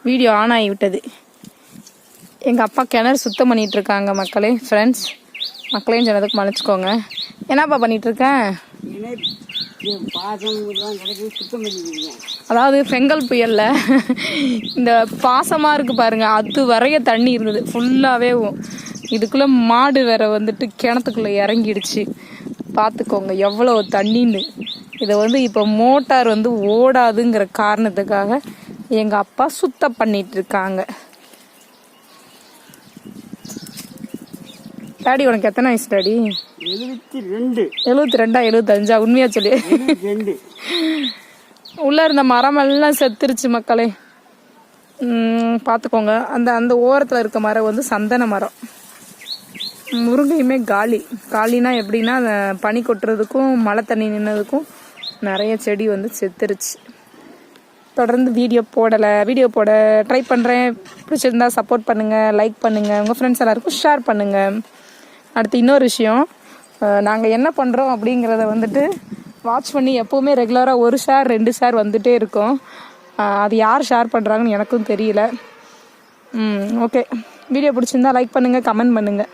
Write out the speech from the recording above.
Video on ஆகி விட்டது. எங்கள் அப்பா கிணறு சுத்தம் பண்ணிகிட்ருக்காங்க மக்களே. ஃப்ரெண்ட்ஸ், மக்களையும் சொன்னதுக்கு மன்னிச்சுக்கோங்க. என்னப்பா பண்ணிகிட்ருக்கேன்? அதாவது செங்கல் புயலில் இந்த பாசமாக இருக்குது பாருங்கள், அது வரைய தண்ணி இருந்தது ஃபுல்லாகவே. இதுக்குள்ளே மாடு வேற வந்துட்டு கிணத்துக்குள்ளே இறங்கிடுச்சு. பார்த்துக்கோங்க எவ்வளோ தண்ணின்னு. இதை இப்போ மோட்டார் ஓடாதுங்கிற காரணத்துக்காக எங்கள் அப்பா சுத்தம் பண்ணிகிட்ருக்காங்க. டாடி, உனக்கு எத்தனை வயசு டாடி? 72. 72 75? உண்மையா சொல்லி. உள்ளே இருந்த மரமெல்லாம் செத்துருச்சு மக்களே. பார்த்துக்கோங்க. அந்த ஓரத்தில் இருக்க மரம் சந்தன மரம். முருங்கையுமே காலினா எப்படின்னா, பனி கொட்டுறதுக்கும் மழை தண்ணி நின்னதுக்கும் நிறைய செடி செத்துருச்சு. தொடர்ந்து வீடியோ போட ட்ரை பண்ணுறேன். பிடிச்சிருந்தா சப்போர்ட் பண்ணுங்கள், லைக் பண்ணுங்கள், உங்கள் ஃப்ரெண்ட்ஸ் எல்லாருக்கும் ஷேர் பண்ணுங்கள். அடுத்து இன்னொரு விஷயம், நாங்கள் என்ன பண்ணுறோம் அப்படிங்கிறத வாட்ச் பண்ணி எப்போவுமே ரெகுலராக 1 ஷேர் 2 ஷேர் வந்துகிட்டே இருக்கும். அது யார் ஷேர் பண்ணுறாங்கன்னு எனக்கும் தெரியல. ஓகே, வீடியோ பிடிச்சிருந்தா லைக் பண்ணுங்கள், கமெண்ட் பண்ணுங்கள்.